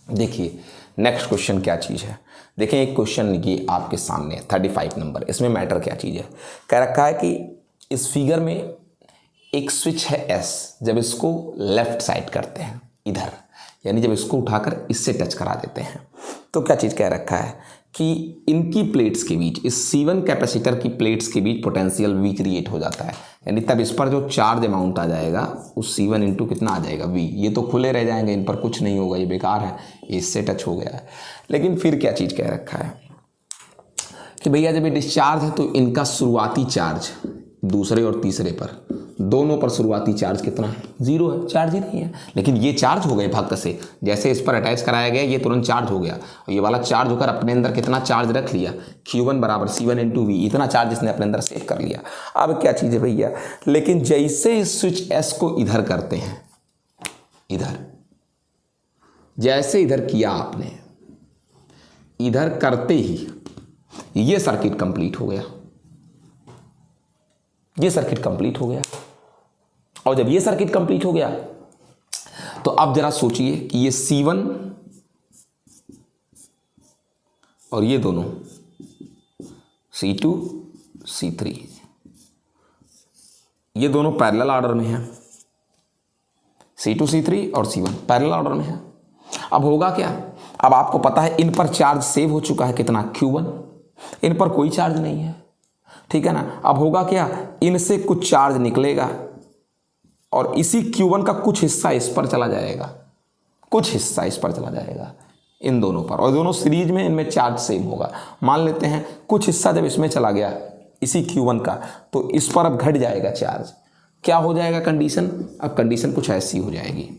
देखिए next question क्या चीज़ है। देखिए एक क्वेश्चन की आपके सामने 35 नंबर, इसमें मैटर क्या चीज़ है। कह रखा है कि इस फिगर में एक स्विच है एस, जब इसको लेफ्ट साइड करते हैं इधर, यानी जब इसको उठाकर इससे टच करा देते हैं तो क्या चीज़ कह रखा है कि इनकी प्लेट्स के बीच, इस C1 कैपेसिटर की प्लेट्स के बीच पोटेंशियल V क्रिएट हो जाता है। यानी तब इस पर जो चार्ज अमाउंट आ जाएगा उस C1 इंटू कितना आ जाएगा V। ये तो खुले रह जाएंगे, इन पर कुछ नहीं होगा, ये बेकार है, इससे टच हो गया है। लेकिन फिर क्या चीज़ कह रखा है कि भैया जब ये डिस्चार्ज है तो इनका शुरुआती चार्ज दूसरे और तीसरे पर, दोनों पर शुरुआती चार्ज कितना है? 0 है, चार्ज ही नहीं है। लेकिन ये चार्ज हो गए भक्त से, जैसे इस पर अटैच कराया गया ये तुरंत चार्ज हो गया, और ये वाला चार्ज होकर अपने अंदर कितना चार्ज रख लिया? Q1 बराबर C1 इंटू V, इतना चार्ज इसने अपने अंदर सेव कर लिया। अब क्या चीज़ है भैया, लेकिन जैसे इस स्विच S को इधर करते हैं, इधर जैसे इधर किया आपने, इधर करते ही ये सर्किट कंप्लीट हो गया, ये सर्किट कंप्लीट हो गया। और जब ये सर्किट कंप्लीट हो गया तो अब जरा सोचिए कि ये C1 और ये दोनों C2 C3 ये दोनों पैरेलल ऑर्डर में हैं, C2 C3 और C1 पैरेलल ऑर्डर में है। अब होगा क्या, अब आपको पता है इन पर चार्ज सेव हो चुका है कितना? Q1, इन पर कोई चार्ज नहीं है, ठीक है ना। अब होगा क्या, इनसे कुछ चार्ज निकलेगा और इसी Q1 का कुछ हिस्सा इस पर चला जाएगा, कुछ हिस्सा इस पर चला जाएगा इन दोनों पर, और दोनों सीरीज में, इनमें चार्ज सेम होगा। मान लेते हैं कुछ हिस्सा जब इसमें चला गया इसी Q1 का, तो इस पर अब घट जाएगा चार्ज। क्या हो जाएगा कंडीशन? अब कंडीशन कुछ ऐसी हो जाएगी,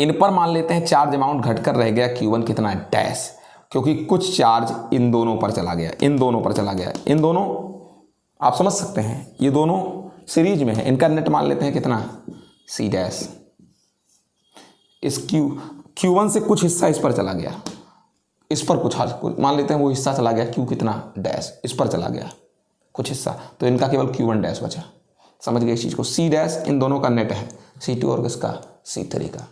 इन पर मान लेते हैं चार्ज अमाउंट घटकर रह गया Q1 कितना है? डैश, क्योंकि कुछ चार्ज इन दोनों पर चला गया, इन दोनों पर चला गया, इन दोनों आप समझ सकते हैं, ये दोनों सीरीज में है, इनका नेट मान लेते हैं कितना? C dash. इस Q1 से कुछ हिस्सा इस पर चला गया, इस पर कुछ मान लेते हैं वो हिस्सा चला गया Q कितना? डैश, इस पर चला गया कुछ हिस्सा, तो इनका केवल Q1 डैश बचा। समझ गए इस चीज़ को? C डैश इन दोनों का नेट है, C2 और किसका? C3 का,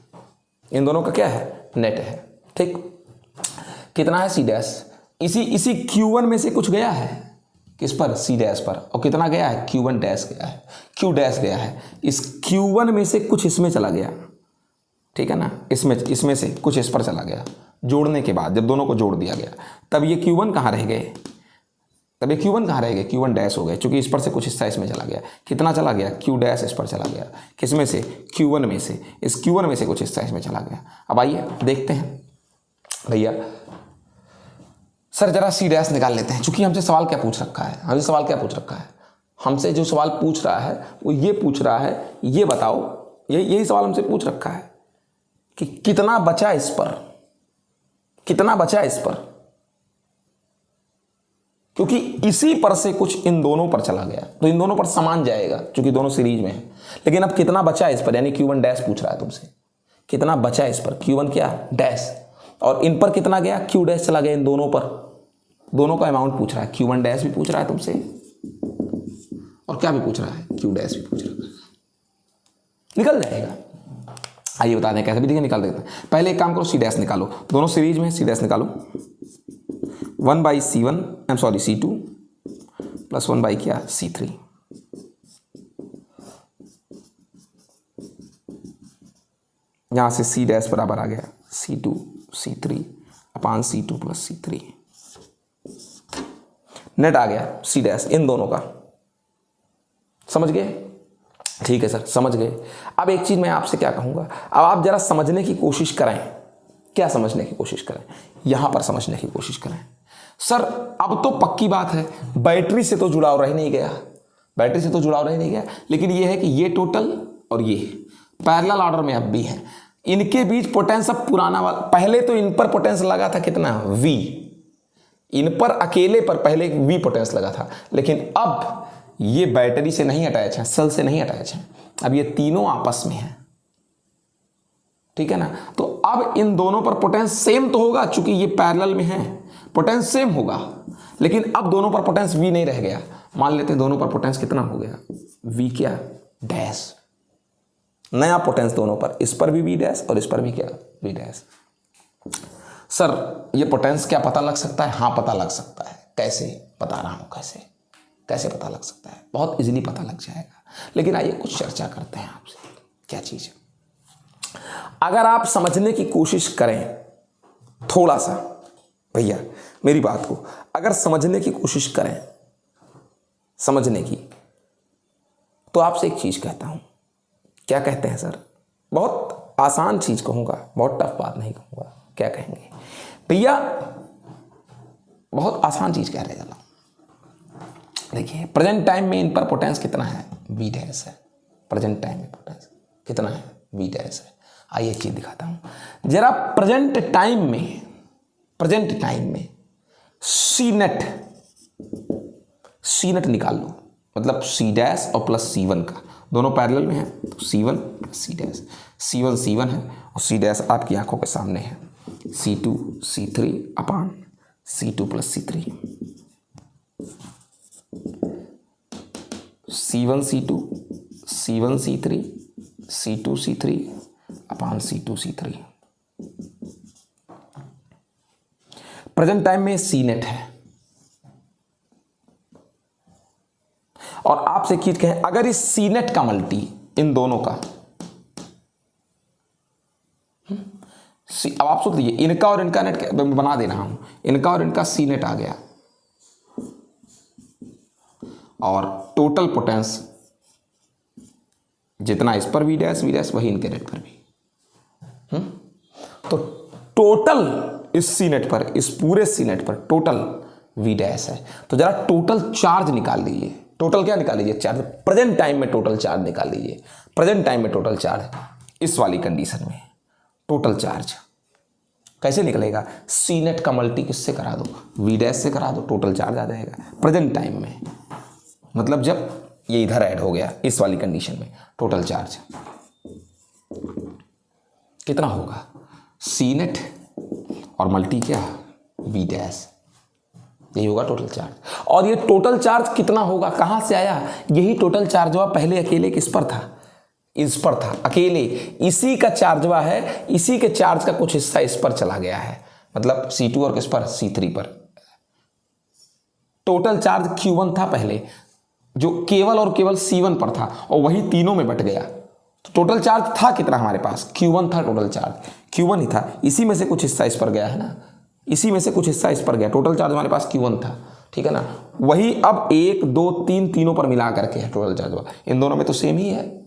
इन दोनों का क्या है? नेट है, ठीक। कितना है? C dash. इसी Q1 में से कुछ गया है किस पर? C डैश पर, और कितना गया है? Q1 डैश गया है, Q डैश गया है। इस Q1 में से कुछ इसमें चला गया, ठीक है ना, इसमें से कुछ इस पर चला गया। जोड़ने के बाद जब दोनों को जोड़ दिया गया तब ये Q1 कहाँ रह गए? तब ये Q1 कहाँ रह गए? Q1 डैश हो गए, क्योंकि इस पर से कुछ हिस्सा इसमें चला गया। कितना चला गया? Q डैश इस पर चला गया, किसमें से? Q1 में से। इस Q1 में से कुछ हिस्सा इसमें चला गया। अब आइए देखते हैं भैया, सर जरा C डैश निकाल लेते हैं, चूंकि हमसे सवाल क्या पूछ रखा है, हमसे सवाल क्या पूछ रखा है, हमसे जो सवाल पूछ रहा है वो ये पूछ रहा है, ये बताओ, यही सवाल हमसे पूछ रखा है कि कितना बचा इस पर, कितना बचा इस पर, क्योंकि इसी पर से कुछ इन दोनों पर चला गया, तो इन दोनों पर समान जाएगा क्योंकि दोनों सीरीज में है। लेकिन अब कितना बचा इस पर, यानी Q1 डैश पूछ रहा है तुमसे, कितना बचा इस पर? Q1 क्या? डैश। और इन पर कितना गया? Q डैश चला गया इन दोनों पर, दोनों का अमाउंट पूछ रहा है। Q1 डैश भी पूछ रहा है तुमसे, और क्या भी पूछ रहा है? Q डैश भी पूछ रहा है। निकल जाएगा। आइए बता दें कैसे भी, देखिए निकाल देते हैं। पहले एक काम करो, C डैश निकालो, दोनों सीरीज में है, C डैश निकालो। 1/C1 C2 प्लस 1 क्या? C3। यहां से C डैश बराबर आ गया C2 C3 अपान C2 प्लस C3। नेट आ गया C डैश इन दोनों का। समझ गए? ठीक है सर, समझ गए। अब एक चीज मैं आपसे क्या कहूंगा, अब आप जरा समझने की कोशिश करें। क्या समझने की कोशिश करें? यहां पर समझने की कोशिश करें। सर अब तो पक्की बात है, बैटरी से तो जुड़ाव रह नहीं गया, बैटरी से तो जुड़ाव रह नहीं गया, लेकिन यह है कि ये टोटल और ये पैरेलल ऑर्डर में अब भी है। इनके बीच पोटेंस अब पुराना वाला, पहले तो इन पर पोटेंस लगा था कितना? V। इन पर अकेले पर पहले V पोटेंस लगा था, लेकिन अब ये बैटरी से नहीं अटैच है, सेल से नहीं अटैच है, अब ये तीनों आपस में है, ठीक है ना। तो अब इन दोनों पर पोटेंस सेम तो होगा, चूंकि ये पैरेलल में है, पोटेंस सेम होगा, लेकिन अब दोनों पर पोटेंस V नहीं रह गया। मान लेते हैं दोनों पर पोटेंस कितना हो गया? V क्या? डैश। नया पोटेंस दोनों पर, इस पर भी वी डैश और इस पर भी क्या वी डैश। सर ये पोटेंस क्या पता लग सकता है? हाँ पता लग सकता है। कैसे? बता रहा हूँ कैसे पता लग सकता है, बहुत इजीली पता लग जाएगा। लेकिन आइए कुछ चर्चा करते हैं आपसे। क्या चीज़ है? अगर आप समझने की कोशिश करें थोड़ा सा, भैया मेरी बात को अगर समझने की कोशिश करें, समझने की, तो आपसे एक चीज़ कहता हूँ। क्या कहते हैं सर? बहुत आसान चीज़ कहूँगा, बहुत टफ बात नहीं कहूँगा। क्या कहेंगे भैया? बहुत आसान चीज़ कह रहे हैं। देखिए प्रेजेंट टाइम में इन पर पोटेंस कितना है? वी डैश है। प्रेजेंट टाइम में पोटेंस कितना है? वी डैश है। आइए एक चीज़ दिखाता हूँ जरा। प्रेजेंट टाइम में सी नेट निकाल लो, मतलब सी डैश और प्लस C1 का दोनों पैरेलल में है, तो C1 plus C dash. C1 है और सी डैश आपकी आंखों के सामने है, C2 C3 अपान C2 plus C3। C1 C3 C2 C3 अपान C2 C3। प्रेजेंट टाइम में सी नेट है। और आपसे चीज कहें, अगर इस सी नेट का मल्टी इन दोनों का, अब आप सोच लीजिए इनका और इनका नेट बना दे रहा हूं, इनका और इनका सी नेट आ गया और टोटल पोटेंस जितना इस पर वी डैश वही इनके नेट पर भी। तो टोटल इस सी नेट पर, इस पूरे सी नेट पर टोटल वी डैश है। तो जरा टोटल चार्ज निकाल लीजिए। टोटल क्या निकाल लीजिए? चार्ज। प्रेजेंट टाइम में टोटल चार्ज निकाल लीजिए। प्रेजेंट टाइम में टोटल चार्ज इस वाली कंडीशन में टोटल चार्ज कैसे निकलेगा? सी नेट का मल्टी किससे करा दो? वी डैश से करा दो, टोटल चार्ज आ जाएगा। प्रेजेंट टाइम में मतलब जब ये इधर ऐड हो गया इस वाली कंडीशन में, टोटल चार्ज कितना होगा? सी नेट और मल्टी क्या? V dash. यही होगा टोटल चार्ज। और ये टोटल चार्ज कितना होगा? कहां से आया? यही टोटल चार्जवा पहले अकेले किस पर था? इस पर था अकेले। इसी का चार्जवा है, इसी के चार्ज का कुछ हिस्सा इस पर चला गया है, मतलब C2 और किस पर? C3 पर। टोटल चार्ज Q1 था पहले, जो केवल और केवल C1 पर था और वही तीनों में बट गया। तो टोटल चार्ज था कितना हमारे पास? Q1 था टोटल चार्ज, Q1 ही था। इसी में से कुछ हिस्सा इस पर गया है ना, इसी में से कुछ हिस्सा इस पर गया। टोटल चार्ज हमारे पास Q1 था, ठीक है ना। वही अब 1 2 3 तीनों पर मिला करके है टोटल चार्ज। इन दोनों में तो सेम ही है।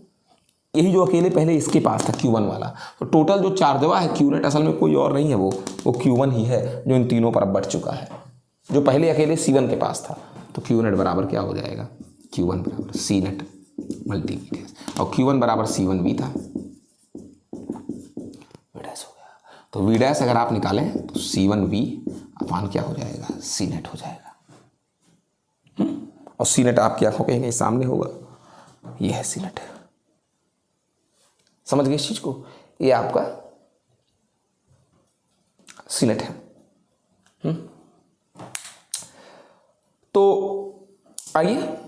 यही जो अकेले पहले इसके पास था Q1 वाला, तो टोटल जो चार्जवा है Q नेट असल में कोई और नहीं है, वो Q1 ही है जो इन तीनों पर अब बढ़ चुका है, जो पहले अकेले C1 के पास था। तो Q नेट बराबर क्या हो जाएगा? Q1 बराबर सी नेट मल्टी वी डैश, और Q1 बराबर C1 भी था, वी डैश हो गया। तो वी डैश अगर आप निकालें तो C1 V अपान क्या हो जाएगा? सी नेट हो जाएगा। और सी नेट आपकी आंखों के सामने होगा, ये है सी नेट। समझ गए इस चीज को? ये आपका सी नेट है। तो आइए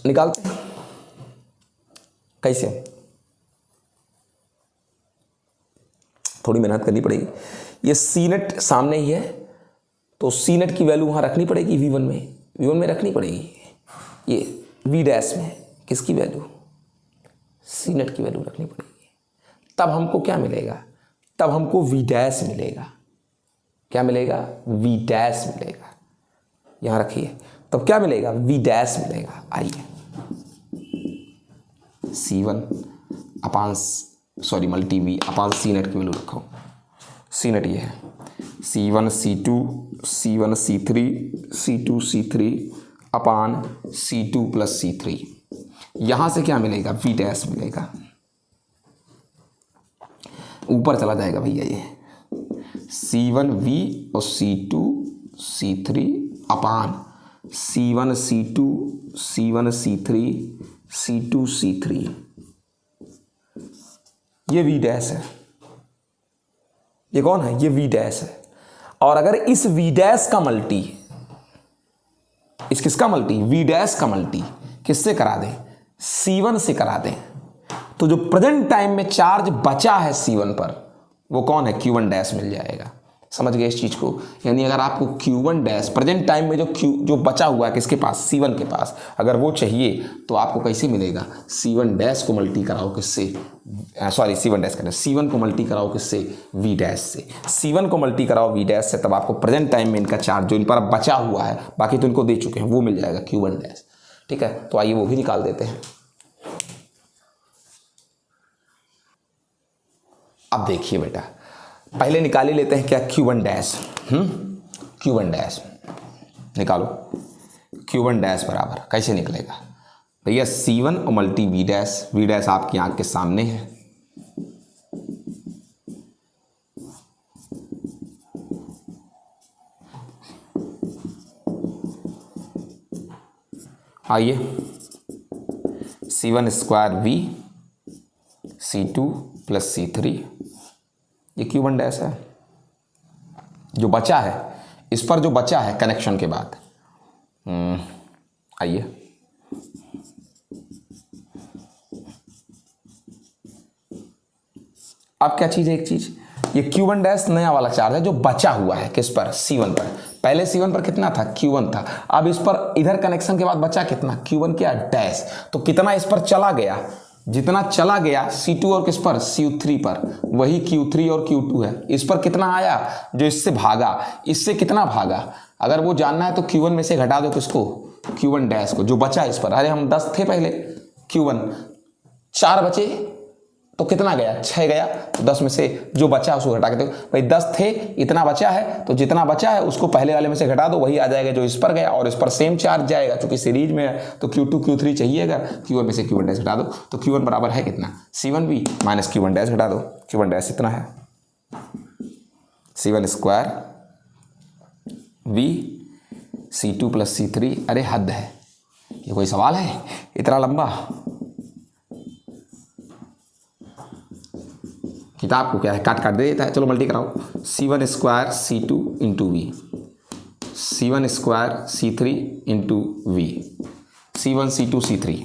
निकालते हैं। कैसे? थोड़ी मेहनत करनी पड़ेगी। ये सी नेट सामने ही है, तो सी नेट की वैल्यू वहां रखनी पड़ेगी V1 में रखनी पड़ेगी। ये वी डैश में किसकी वैल्यू? सी नेट की वैल्यू रखनी पड़ेगी। तब हमको क्या मिलेगा? तब हमको वी डैश मिलेगा। क्या मिलेगा? वी डैश मिलेगा। यहां रखिए, तब क्या मिलेगा? वी डैश मिलेगा। आइए C1 अपान मल्टी V अपान सी नेट की वैल्यू रखो। सी नेट ये है C1 C2 C1 C3 C2 C3 अपान C2 प्लस C3। यहां से क्या मिलेगा? वी डैश मिलेगा। ऊपर चला जाएगा भैया ये C1 V और C2 C3 अपान C1 C2 C1 C3 C2 C3। ये वी डैश है। ये कौन है? ये वी डैश है। और अगर इस वी डैश का मल्टी, इस किसका मल्टी? वी डैश का मल्टी किससे करा दें? C1 से करा दें, तो जो प्रेजेंट टाइम में चार्ज बचा है C1 पर वो कौन है, Q1 डैश मिल जाएगा। समझ गए इस चीज़ को। यानी अगर आपको Q1 डैश प्रेजेंट टाइम में जो बचा हुआ है किसके पास, C1 के पास, अगर वो चाहिए तो आपको कैसे मिलेगा, C1 डैश को मल्टी कराओ किससे, सॉरी C1 डैश कहते हैं, C1 को मल्टी कराओ किससे, V डैश से। C1 को मल्टी कराओ V डैश से, तब आपको प्रेजेंट टाइम में इनका चार्ज जो इन पर बचा हुआ है, बाकी तो इनको दे चुके हैं, वो मिल जाएगा Q1 डैश। ठीक है, तो आइए वो भी निकाल देते हैं। अब देखिए बेटा, पहले निकाल ही लेते हैं क्या, Q1 डैश। Q1 डैश निकालो। Q1 डैश बराबर कैसे निकलेगा भैया, C1 और multi V dash. V dash आपकी आंख के सामने है, आइए C1 square V C2 plus C3, ये Q1 डैश है जो बचा है, इस पर जो बचा है कनेक्शन के बाद। आइए अब क्या चीज़ है, एक चीज़, ये Q1 डैश नया वाला चार्ज है जो बचा हुआ है किस पर, C1 पर। पहले C1 पर कितना था, Q1 था। अब इस पर इधर कनेक्शन के बाद बचा कितना, Q1 क्या डैश, तो कितना इस पर चला गया, जितना चला गया C2 और किस पर, C3 पर, वही Q3 और Q2 है। इस पर कितना आया जो इससे भागा, इससे कितना भागा, अगर वो जानना है तो Q1 में से घटा दो किसको, Q1 डैश को, जो बचा इस पर। अरे हम 10 थे पहले, Q1 4 बचे तो कितना गया, 6 गया, तो 10 में से जो बचा उसको घटा के दो। भाई 10 थे, इतना बचा है, तो जितना बचा है उसको पहले वाले में से घटा दो, वही आ जाएगा जो इस पर गया, और इस पर सेम चार्ज जाएगा क्योंकि सीरीज में है, तो Q2 Q3 चाहिएगा, Q1 में से Q1 डैश घटा दो, तो Q1 बराबर है कितना, C1V माइनस Q1 डैश घटा दो, Q1 डैश इतना है, C1 square V C2 plus C3। अरे हद है, ये कोई सवाल है इतना लंबा, किताब को क्या है काट काट दे देता है। चलो मल्टी कराओ, C1 square C2 into V, C1 square C3 into V, C1 C2 C3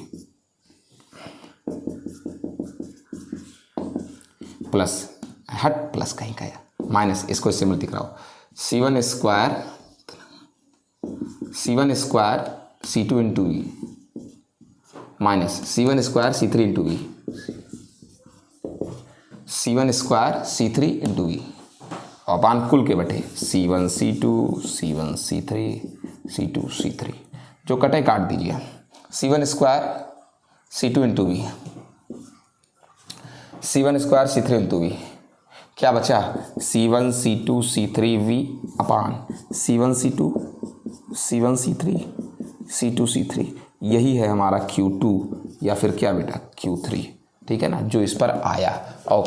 plus, हट प्लस कहीं का या माइनस, इसको इससे मल्टी कराओ, C1 square C2 into V minus C1 square C3 into V, C1 square C3 into V अपान कुल के बटे C1 C2 C1 C3 C2 C3, जो कटे काट दीजिए, C1 square C2 into V, C1 square C3 into V, क्या बचा, C1 C2 C3 V अपान C1 C2 C1 C3 C2 C3, यही है हमारा Q2 या फिर क्या बेटा Q3। ठीक है ना, जो इस पर आया। और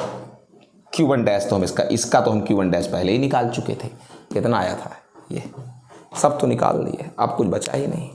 Q1 डैश तो हम इसका तो हम Q1 डैश पहले ही निकाल चुके थे, कितना आया था, ये सब तो निकाल लिए, अब कुछ बचा ही नहीं।